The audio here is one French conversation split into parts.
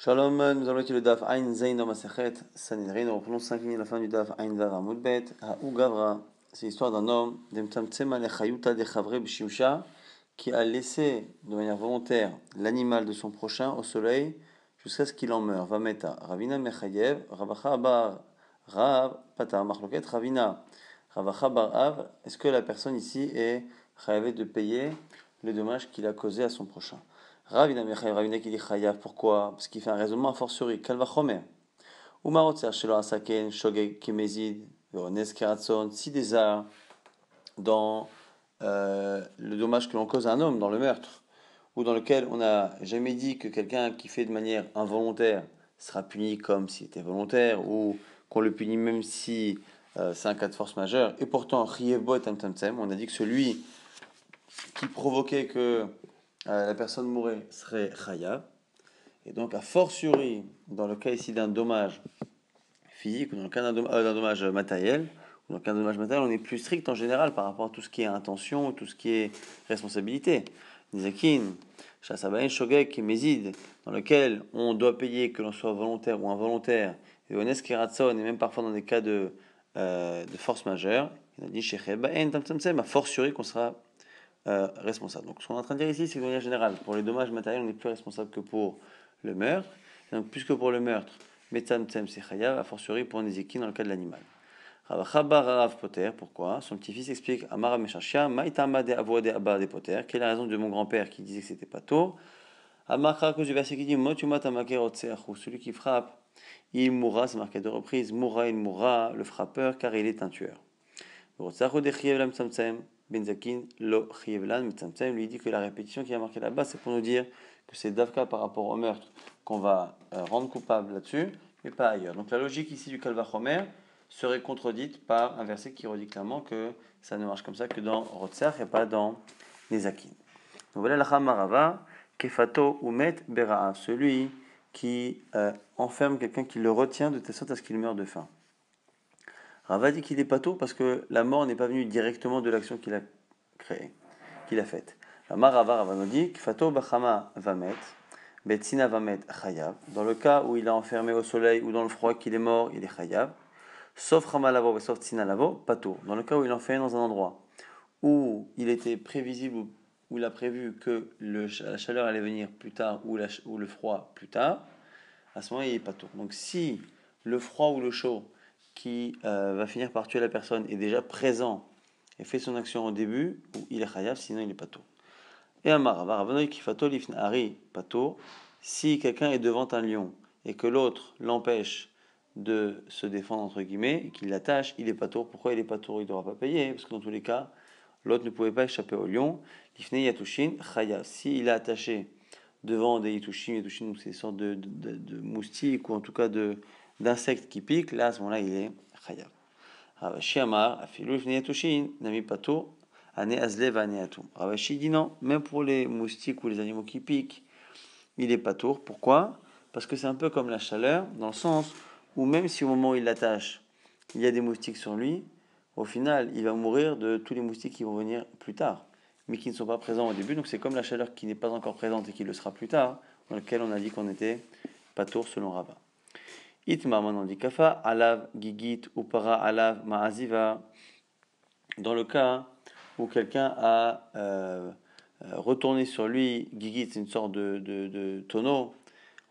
Shalom, nous allons étudier le Daf Ain Zain dans Masechet Sanhedrin. Nous reprenons 5 lignes à la fin du Daf Ain Vav Amud Bet. Ha'u Gavra, c'est l'histoire d'un homme, Demtamtsema Lechayuta Dechavre B'Shimsha, qui a laissé de manière volontaire l'animal de son prochain au soleil jusqu'à ce qu'il en meure. Vameta, Ravina Mechayev, Ravacha Bar Rav, Patar Machloket, Ravina, Ravacha Bar Av. Est-ce que la personne ici est chayavé de payer les dommages qu'il a causés à son prochain? Ravina Mechayev, Ravina qui dit chayav, pourquoi? Parce qu'il fait un raisonnement a fortiori, Kalvachomer. Umarotzer Shelo Asaken, Shogeg Kemezid, Veones Keratson, si des arts dans le dommage que l'on cause à un homme, dans le meurtre, ou dans lequel on n'a jamais dit que quelqu'un qui fait de manière involontaire sera puni comme s'il était volontaire, ou qu'on le punit même si c'est un cas de force majeure, et pourtant, on a dit que celui qui provoquait que la personne mourait serait chayav, et donc a fortiori, dans le cas ici d'un dommage physique, ou dans le cas d'un dommage matériel, ou dans le cas d'un dommage matériel, on est plus strict en général par rapport à tout ce qui est intention, tout ce qui est responsabilité. Nizakin, Chasabain, Shogek, Mézid, dans lequel on doit payer que l'on soit volontaire ou involontaire, et Ones Keratson, et même parfois dans des cas de force majeure, il a dit Shechebaen, Tamtamsem, a fortiori qu'on sera responsable. Donc ce qu'on est en train de dire ici, c'est que de manière générale, pour les dommages matériels, on n'est plus responsable que pour le meurtre. Et donc plus que pour le meurtre, Metzamtsem c'est chayav, a fortiori pour Nézékin dans le cas de l'animal. Ravachabar Rav Poter, pourquoi? Son petit-fils explique Amara Meshachia, Maïtama de Avoade Abba de Poter, quelle est la raison de mon grand-père qui disait que c'était pas tôt? Amara, à cause du verset qui dit Motumat Amakerotseachu, celui qui frappe, il mourra, c'est marqué à deux reprises, mourra, il mourra, le frappeur, car il est un tueur. Benzakin lo chiyevlan mitzamtzem lui dit que la répétition qui est marquée là-bas, c'est pour nous dire que c'est Davka par rapport au meurtre qu'on va rendre coupable là-dessus, mais pas ailleurs. Donc la logique ici du Kalvachomer serait contredite par un verset qui redit clairement que ça ne marche comme ça que dans Rotsach et pas dans Nezakin. Donc voilà la Chamarava, Kefato umet bera'a, celui qui enferme quelqu'un, qui le retient de telle sorte à ce qu'il meure de faim. Rava dit qu'il est pas tôt parce que la mort n'est pas venue directement de l'action qu'il a créée, qu'il a faite. Rava nous dit Fato bachama vamet, betsina vamet chayav. Dans le cas où il a enfermé au soleil ou dans le froid qu'il est mort, il est chayav. Sauf chama lavo, sauf tsina lavo, pato. Dans le cas où il a enfermé dans un endroit où il était prévisible, où il a prévu que la chaleur allait venir plus tard ou le froid plus tard, à ce moment il est pato. Donc si le froid ou le chaud qui va finir par tuer la personne est déjà présent et fait son action au début, où il est chayav, sinon il est pato. Et Amar, pato, si quelqu'un est devant un lion et que l'autre l'empêche de se défendre entre guillemets et qu'il l'attache, il est pato. Pourquoi il est pato? Il ne devra pas payer, parce que dans tous les cas, l'autre ne pouvait pas échapper au lion. Lifne yatushin chayav. Si il est attaché devant des yatushim, donc c'est des sortes de moustiques ou en tout cas d'insectes qui piquent, là à ce moment-là il est chayav. Ravashi Amar, Afilou Ifne Yatushin, Nami Pato, Ane Azlev Ane Atum. Ravashi dit non, même pour les moustiques ou les animaux qui piquent, il est patour. Pourquoi? Parce que c'est un peu comme la chaleur, dans le sens où même si au moment où il l'attache, il y a des moustiques sur lui, au final il va mourir de tous les moustiques qui vont venir plus tard, mais qui ne sont pas présents au début. Donc c'est comme la chaleur qui n'est pas encore présente et qui le sera plus tard, dans lequel on a dit qu'on était patour selon Rava. Itma dit kafa alav gigit ou para alav ma'aziva. Dans le cas où quelqu'un a retourné sur lui, gigit c'est une sorte de tonneau,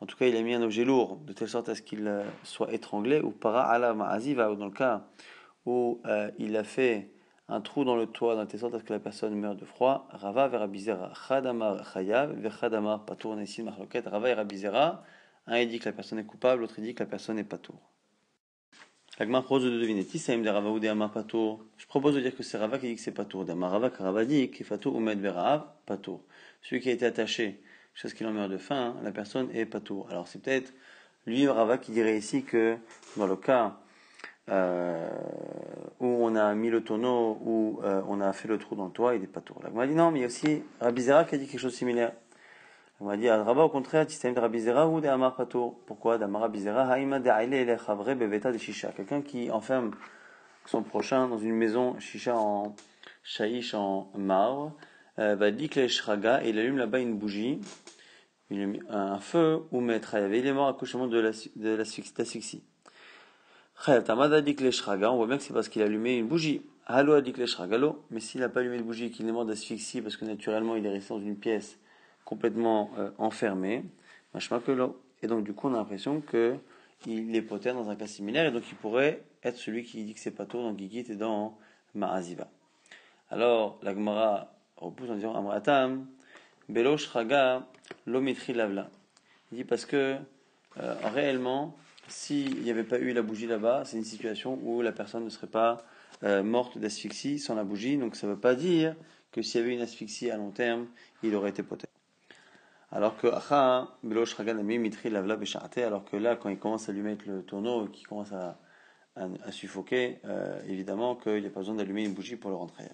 en tout cas il a mis un objet lourd de telle sorte à ce qu'il soit étranglé, ou para alav ma'aziva, ou dans le cas où il a fait un trou dans le toit de telle sorte à ce que la personne meure de froid. Rava ve Rabizera chadamar chayav ve chadamar patour nesin machloket. Rava et Rabizera, un il dit que la personne est coupable, l'autre il dit que la personne est patour. L'agma propose de deviner. Tissaim de Rava ou de Amar patour. Je propose de dire que c'est Rava qui dit que c'est patour. D'Amar Rava, car Rava dit que fatou ou med verav patour. Celui qui a été attaché jusqu'à ce qu'il en meure de faim, la personne est patour. Alors c'est peut-être lui Rava qui dirait ici que dans le cas où on a mis le tonneau, où on a fait le trou dans le toit, il est patour. L'agma dit non, mais il y a aussi Rabizera qui a dit quelque chose de similaire. On va dire, Rava, au contraire, Tissaim de Rabizera ou de Amar Patour. Pourquoi? D'Amar Rabizera, Haïma de Aile ele Chavre Beveta de Shisha. Quelqu'un qui enferme son prochain dans une maison, Shisha en Shaïch en marbre, va dikle Shraga, et il allume là-bas une bougie. un feu, ou mettre Chayav. Il est mort à accouchement de l'asphyxie. Chayav Tamad Adik Leshraga, on voit bien que c'est parce qu'il a allumé une bougie. Halo Adik Leshragalo, mais s'il n'a pas allumé de bougie et qu'il est mort d'asphyxie parce que naturellement il est resté dans une pièce complètement enfermée, machma que l'eau. Et donc du coup on a l'impression qu'il est poter dans un cas similaire et donc il pourrait être celui qui dit que c'est pas tôt dans Gigit et dans Ma'aziva. Alors la Gemara repousse en disant Amratam, Belo Shraga, Lomitri Lavla. Il dit parce que réellement, s'il n'y avait pas eu la bougie là-bas, c'est une situation où la personne ne serait pas morte d'asphyxie sans la bougie. Donc ça ne veut pas dire que s'il y avait une asphyxie à long terme, il aurait été poté. Alors que alors que là, quand il commence à lui mettre le tonneau, qu'il commence à suffoquer, évidemment qu'il n'y a pas besoin d'allumer une bougie pour le rendre hayav.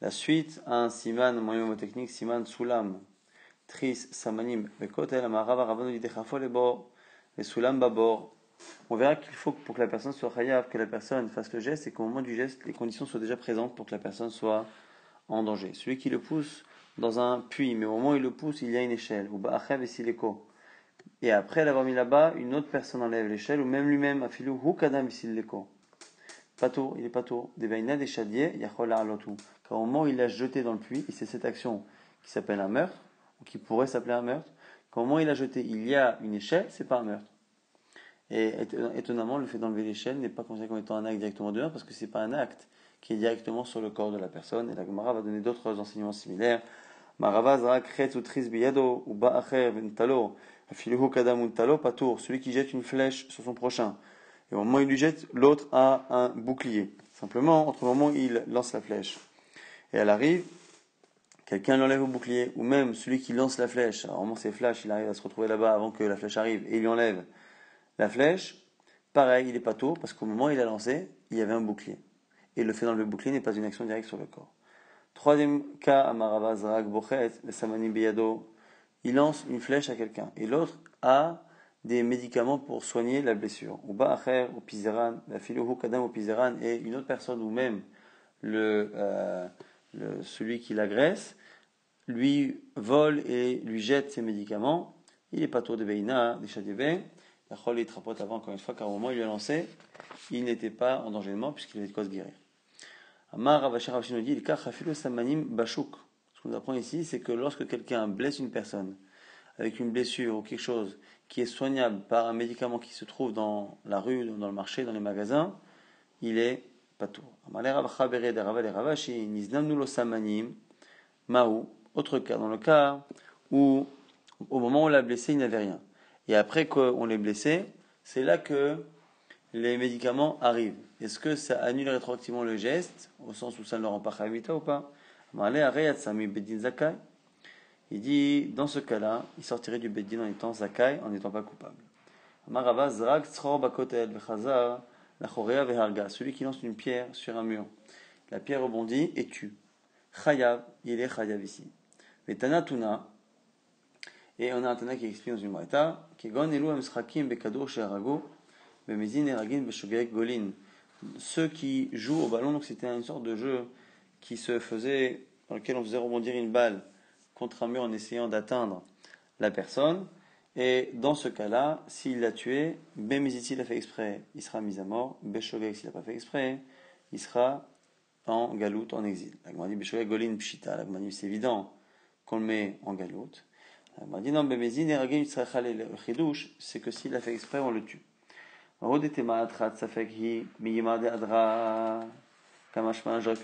La suite, un siman, moyen mnémotechnique, siman sulam, tris samanim, bekotel, amarava ravano lidechafol et sulam babor. On verra qu'il faut pour que la personne soit chayav, que la personne fasse le geste et qu'au moment du geste, les conditions soient déjà présentes pour que la personne soit en danger. Celui qui le pousse dans un puits, mais au moment où il le pousse, il y a une échelle, ou ba'achev et sileko. Et après l'avoir mis là-bas, une autre personne enlève l'échelle, ou même lui-même, afilou hu kadam sileko. Patour, il est patour. Devaina des chadier, yachol alotu. Car au moment où il l'a jeté dans le puits, et c'est cette action qui s'appelle un meurtre, ou qui pourrait s'appeler un meurtre, qu'au moment où il l'a jeté, il y a une échelle, c'est pas un meurtre. Et étonnamment, le fait d'enlever l'échelle n'est pas considéré comme étant un acte directement de meurtre, parce que c'est pas un acte qui est directement sur le corps de la personne. Et la Gemara va donner d'autres enseignements similaires. Marava zrak chet ou tris biyado ou ba'acher ventalo afiluhu kadam untalo patour. Celui qui jette une flèche sur son prochain. Et au moment où il lui jette, l'autre a un bouclier. Simplement, entre le moment où il lance la flèche et elle arrive, quelqu'un l'enlève au bouclier, ou même celui qui lance la flèche, alors au moment où c'est flash, il arrive à se retrouver là-bas avant que la flèche arrive, et il lui enlève la flèche, pareil, il est pas tôt, parce qu'au moment où il a lancé, il y avait un bouclier. Et le fait d'enlever le bouclier n'est pas une action directe sur le corps. Troisième cas, Amarava Zrak Bochet, le Samani Beyado, il lance une flèche à quelqu'un, et l'autre a des médicaments pour soigner la blessure. Ou Ba'acher, ou Pizeran, la filuhu Kadam, ou Pizeran, et une autre personne, ou même celui qui l'agresse, lui vole et lui jette ses médicaments. Il n'est pas tôt de Beina, des Chadibé. La Chol il trapote avant, encore une fois, car au moment où il lui a lancé, il n'était pas en danger de mort, puisqu'il avait de quoi se guérir. Amar Ravachar Ravachino dit, il kachafilu samanim bashuk. Ce qu'on apprend ici, c'est que lorsque quelqu'un blesse une personne avec une blessure ou quelque chose qui est soignable par un médicament qui se trouve dans la rue, dans le marché, dans les magasins, il est patour. Autre cas, dans le cas où au moment où on l'a blessé, il n'avait rien. Et après qu'on l'ait blessé, c'est là que les médicaments arrivent. Est-ce que ça annule rétroactivement le geste, au sens où ça ne le rend pas chavita ou pas? Il dit, dans ce cas-là, il sortirait du beddin en étant zakai, en n'étant pas coupable. Celui qui lance une pierre sur un mur. La pierre rebondit et tue. Chayav, il est chayav ici. Mais Tanatuna, et on a un Tana qui explique dans une Braïta, ceux qui jouent au ballon, donc c'était une sorte de jeu qui se faisait, dans lequel on faisait rebondir une balle contre un mur en essayant d'atteindre la personne. Et dans ce cas-là, s'il l'a tué, Bemiziti l'a fait exprès, il sera mis à mort. Beshogeg, s'il l'a pas fait exprès, il sera en galoute, en exil. La Gemara dit Beshogeg golin pshita. La Gemara dit c'est évident qu'on le met en galoute. La Gemara dit non, Bemezin eragim yitzrachal le chidouche, c'est que s'il l'a fait exprès, on le tue. J'aurais pu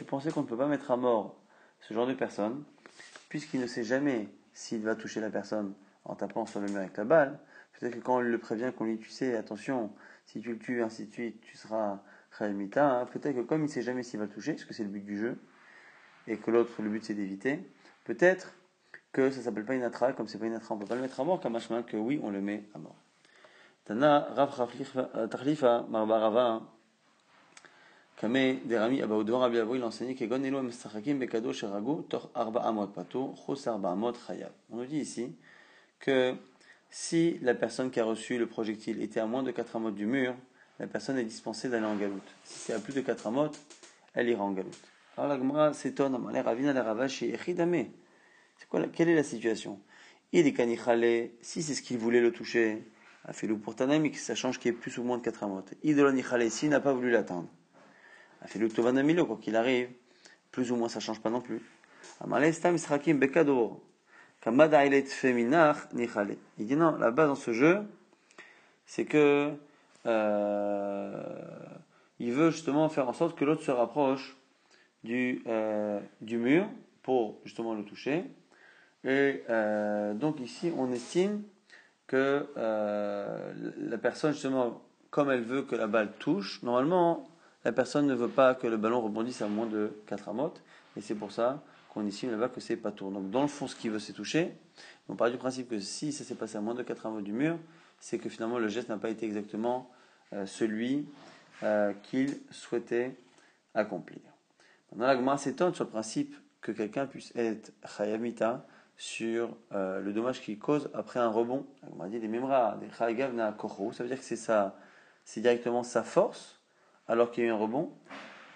penser qu'on ne peut pas mettre à mort ce genre de personne, puisqu'il ne sait jamais s'il va toucher la personne en tapant sur le mur avec la balle. Peut-être que quand on le prévient, qu'on lui dit, tu sais, attention, si tu le tues, ainsi de suite, tu seras Khaimita. Peut-être que comme il ne sait jamais s'il va le toucher, parce que c'est le but du jeu, et que l'autre, le but c'est d'éviter, peut-être que ça ne s'appelle pas une atra, comme c'est pas une atra, on ne peut pas le mettre à mort, Kamashma, que oui, on le met à mort. Tana, Rav Tachlifa, Marbarava, Kame, Derami, Abaoudor, Rabbi Avoui, l'enseignait que Gonelo, Mestachakim, Bekado, Sherago, Tor Arba Amot Pato, Chos Arba Amot Chayav. On nous dit ici que si la personne qui a reçu le projectile était à moins de 4 amotes du mur, la personne est dispensée d'aller en galoute. Si c'est à plus de 4 amotes, elle ira en galoute. Alors la Gemara s'étonne, Ravina la Ravashi, Echidame. Quelle est la situation? Il est kanichale, si c'est ce qu'il voulait le toucher, a fait le pour tanamik, ça change qu'il y ait plus ou moins de 4 amot. Idolanichale, s'il n'a pas voulu l'atteindre, a fait le tovanamilo, quoi qu'il arrive, plus ou moins ça change pas non plus. Amalé stam israkim bekado, kamada ilet feminach nichale. Il dit non, la base dans ce jeu, c'est que il veut justement faire en sorte que l'autre se rapproche du mur pour justement le toucher. Et donc ici, on estime que la personne, justement, comme elle veut que la balle touche, normalement, la personne ne veut pas que le ballon rebondisse à moins de 4 amotes. Et c'est pour ça qu'on estime là-bas que c'est pas tour. Donc dans le fond, ce qu'il veut, c'est toucher. On part du principe que si ça s'est passé à moins de 4 amotes du mur, c'est que finalement le geste n'a pas été exactement celui qu'il souhaitait accomplir. Maintenant, la Gemara s'étonne sur le principe que quelqu'un puisse être chayamita sur le dommage qu'il cause après un rebond. La Gemara dit des memra, des chaygav na kocho, ça veut dire que c'est directement sa force alors qu'il y a eu un rebond.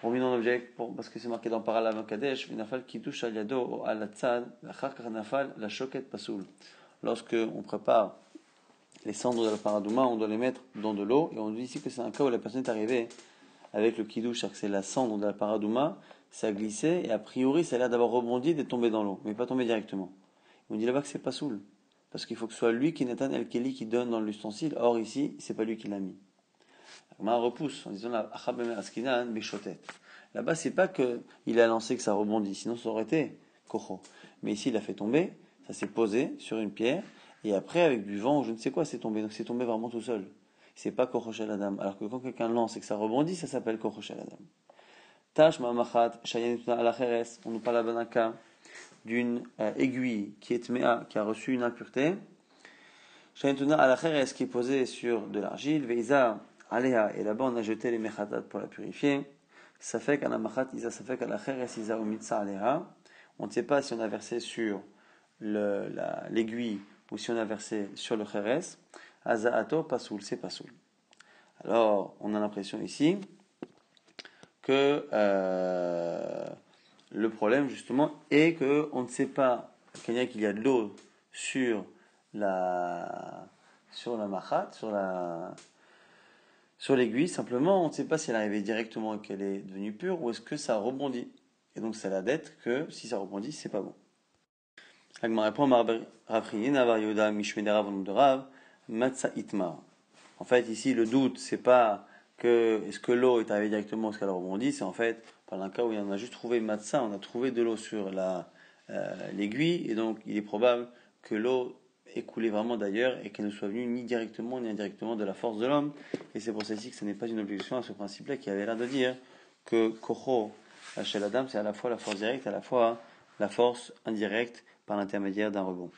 Remis non objet parce que c'est marqué dans Paralav Kadesh, vinafal kitush al yado al tzad, lachar karnafal la shoket pasoul. Lorsque on prépare les cendres de la paradouma, on doit les mettre dans de l'eau, et on dit ici que c'est un cas où la personne est arrivée avec le kidouche, c'est la cendre de la paradouma, ça a glissé, et a priori ça a l'air d'avoir rebondi et d'être tombé dans l'eau, mais pas tombé directement. On dit là-bas que c'est pas soul, parce qu'il faut que ce soit lui qui Nathan El Keli qui donne dans l'ustensile, or ici, c'est pas lui qui l'a mis. La repousse en disant là-bas, c'est pas qu'il a lancé que ça rebondit, sinon ça aurait été kocho. Mais ici, il a fait tomber, ça s'est posé sur une pierre, et après, avec du vent, je ne sais quoi, c'est tombé. Donc c'est tombé vraiment tout seul. C'est pas kocho shel adam. Alors que quand quelqu'un lance et que ça rebondit, ça s'appelle kocho shel adam. Tash ma'amachat shayanutna alacheres. On nous parle là d'un cas d'une aiguille qui est tmea, qui a reçu une impureté. Shayanutna alacheres qui est posée sur de l'argile. Veiza Aléa, et là-bas on a jeté les mechatat pour la purifier. Safek anamachat isa safek alacheres isa umitsa aléa. On ne sait pas si on a versé sur l'aiguille ou si on a versé sur le cheres. Azaato pasoul, c'est pasoul. Alors on a l'impression ici que le problème justement est que on ne sait pas qu'il y a de l'eau sur la machat, sur l'aiguille, simplement, on ne sait pas si elle est arrivée directement et qu'elle est devenue pure ou est-ce que ça rebondit. Et donc, c'est la dette que si ça rebondit, c'est pas bon. Agma répond en fait, ici, le doute, c'est pas que est-ce que l'eau est arrivée directement ou est-ce qu'elle rebondit, c'est en fait, par un cas où on a juste trouvé matza, on a trouvé de l'eau sur l'aiguille, et donc il est probable que l'eau est coulée vraiment d'ailleurs et qu'elle ne soit venue ni directement ni indirectement de la force de l'homme. Et c'est pour ça ici que ce n'est pas une objection à ce principe-là qui avait l'air de dire que kocho chez la dame, c'est à la fois la force directe, à la fois la force indirecte par l'intermédiaire d'un rebond.